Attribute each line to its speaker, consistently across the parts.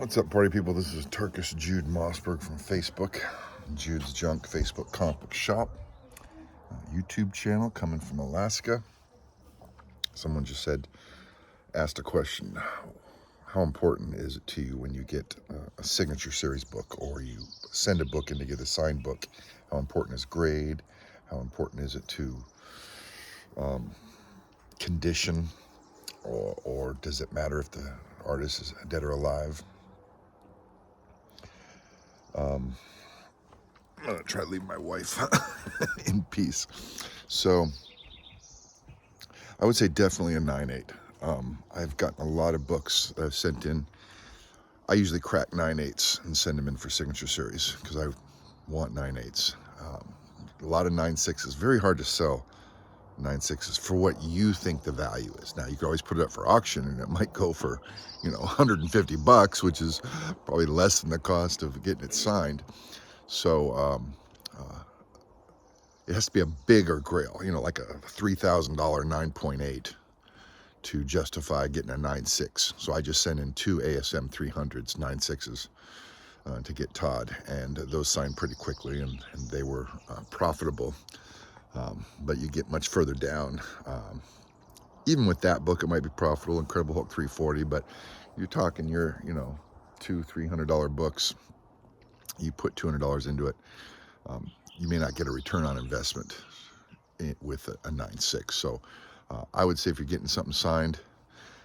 Speaker 1: What's up, party people? This is Turkish Jude Mossberg from Facebook, Jude's Junk Facebook comic book shop, YouTube channel coming from Alaska. Someone just asked a question. How important is it to you when you get a signature series book or you send a book in to get a signed book? How important is grade? How important is it to condition? Or does it matter if the artist is dead or alive? I'm gonna try to leave my wife in peace. So I would say definitely a 9.8. I've gotten a lot of books that I've sent in. I usually crack 9.8s and send them in for signature series because I want 9.8s. A lot of 9.6s. Very hard to sell 9.6s for what you think the value is. Now you can always put it up for auction and it might go for, $150, which is probably less than the cost of getting it signed. So it has to be a bigger grail, like a $3,000 9.8 to justify getting a 9.6. So I just sent in two ASM 300s, 9.6s to get Todd, and those signed pretty quickly, and they were profitable. But you get much further down. Even with that book, it might be profitable, Incredible Hulk 340, but you're talking your, $200-$300 books. You put $200 into it. You may not get a return on investment with a 9.6. So I would say if you're getting something signed,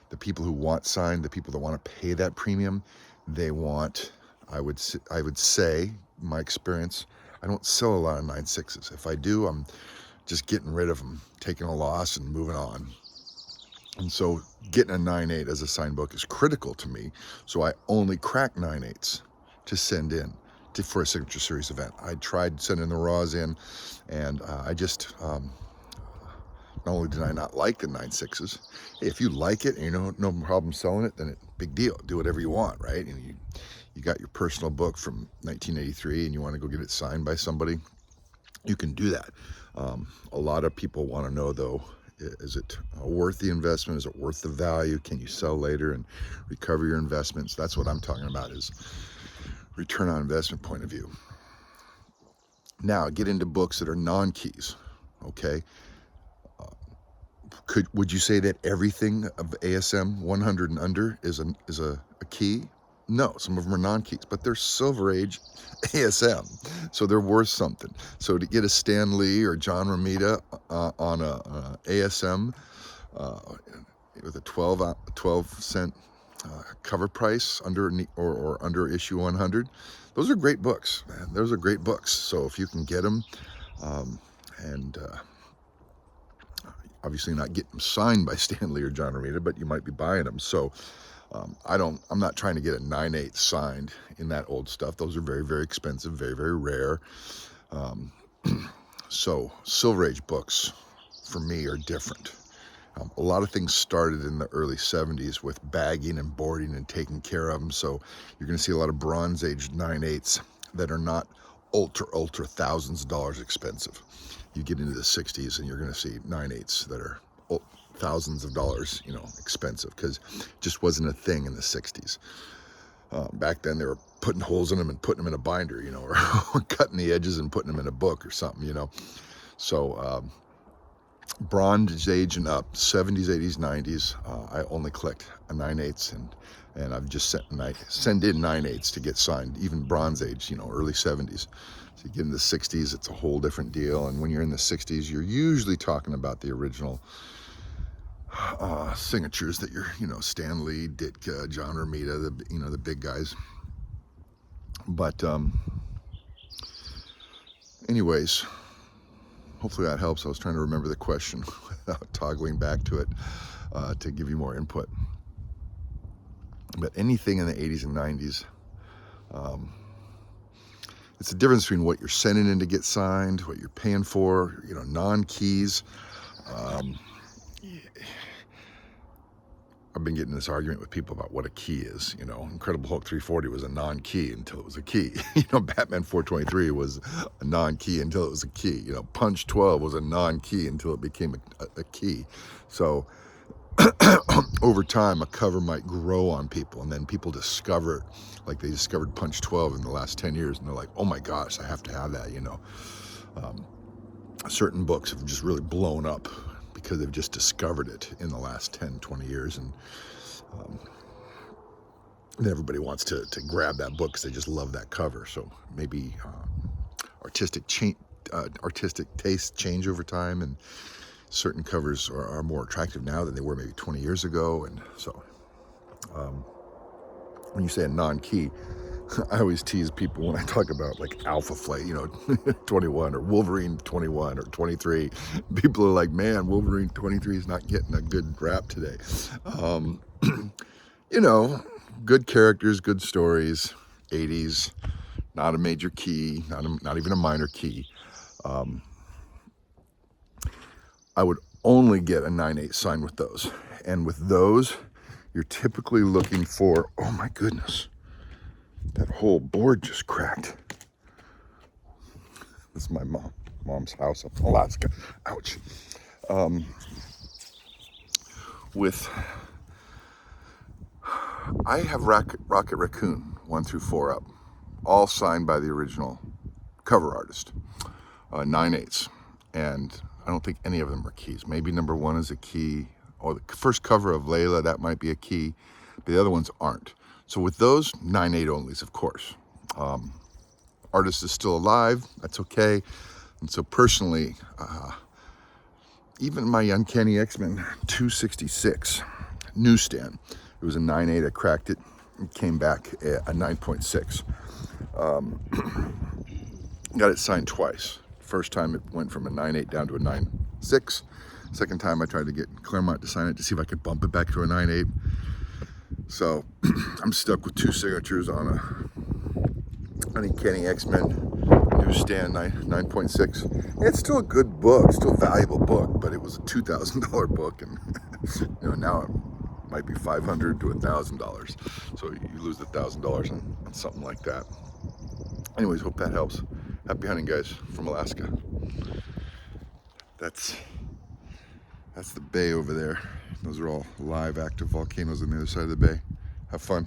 Speaker 1: the people who want signed, the people that want to pay that premium, they want, I would say, my experience, I don't sell a lot of 9.6s. If I do, I'm just getting rid of them, taking a loss and moving on. And so getting a 9.8 as a signed book is critical to me. So I only crack 9.8s to send in for a signature series event. I tried sending the raws in, and I just, not only did I not like the 9.6s, hey, if you like it and no problem selling it, then big deal. Do whatever you want, right? And you got your personal book from 1983 and you want to go get it signed by somebody, you can do that. A lot of people want to know, though, is it worth the investment? Is it worth the value? Can you sell later and recover your investments? That's what I'm talking about, is return on investment point of view. Now, get into books that are non-keys, okay? Would you say that everything of ASM 100 and under is a key? No, some of them are non-keys, but they're Silver Age ASM, so they're worth something. So to get a Stan Lee or John Romita on a ASM with a 12-cent cover price or under issue 100, those are great books, man. Those are great books. So if you can get them, and obviously not getting them signed by Stan Lee or John Romita, but you might be buying them. So I'm not trying to get a 9.8 signed in that old stuff. Those are very, very expensive, very, very rare. So Silver Age books for me are different. A lot of things started in the early 70s with bagging and boarding and taking care of them. So you're going to see a lot of Bronze Age 9.8s that are not ultra thousands of dollars expensive. You get into the 60s and you're going to see 9.8s that are thousands of dollars, expensive, because it just wasn't a thing in the 60s. Back then they were putting holes in them and putting them in a binder, or cutting the edges and putting them in a book or something, So Bronze Age and up, 70s, 80s, 90s, I only collect a 9.8s, and I've just send in 9.8s to get signed, even Bronze Age, early 70s. So you get in the 60s, it's a whole different deal. And when you're in the 60s, you're usually talking about the original signatures that you're, Stan Lee, Ditka, John Romita, the big guys. But anyways, hopefully that helps. I was trying to remember the question without toggling back to it to give you more input. But anything in the 80s and 90s, it's the difference between what you're sending in to get signed, what you're paying for, non-keys. I've been getting this argument with people about what a key is. Incredible Hulk 340 was a non-key until it was a key. Batman 423 was a non-key until it was a key. Punch 12 was a non-key until it became a key. So over time, a cover might grow on people, and then people discover it. Like they discovered Punch 12 in the last 10 years, and they're like, oh my gosh, I have to have that, you know. Certain books have just really blown up because they've just discovered it in the last 10, 20 years, and everybody wants to grab that book because they just love that cover. So maybe artistic tastes change over time, and certain covers are more attractive now than they were maybe 20 years ago. And so when you say a non-key, I always tease people when I talk about like Alpha Flight, you know, 21 or Wolverine 21 or 23. People are like, man, Wolverine 23 is not getting a good rap today. You know, good characters, good stories, 80s, not a major key, not even a minor key. I would only get a 9/8 sign with those. And with those, you're typically looking for, oh my goodness, that whole board just cracked. This is my mom's house up in Alaska. Ouch. I have Rocket Raccoon 1 through 4 up, all signed by the original cover artist, 9/8, and I don't think any of them are keys. Maybe number 1 is a key, or the first cover of Layla, that might be a key, but the other ones aren't. So with those, 9/8 onlys, of course. Artist is still alive, that's okay. And so personally, even my Uncanny X-Men 266 newsstand, it was a 9/8, I cracked it, and came back a 9.6. Got it signed twice. First time it went from a 9/8 down to a 9.6. Second time I tried to get Claremont to sign it to see if I could bump it back to a 9/8. So I'm stuck with 2 signatures on a Uncanny X-Men newsstand 9.6. It's still a good book, still a valuable book, but it was a $2,000 book, and you know, now it might be $500 to $1,000. So you lose the $1,000 on something like that. Anyways, hope that helps. Happy hunting, guys, from Alaska. That's the bay over there. Those are all live, active volcanoes on the other side of the bay. Have fun.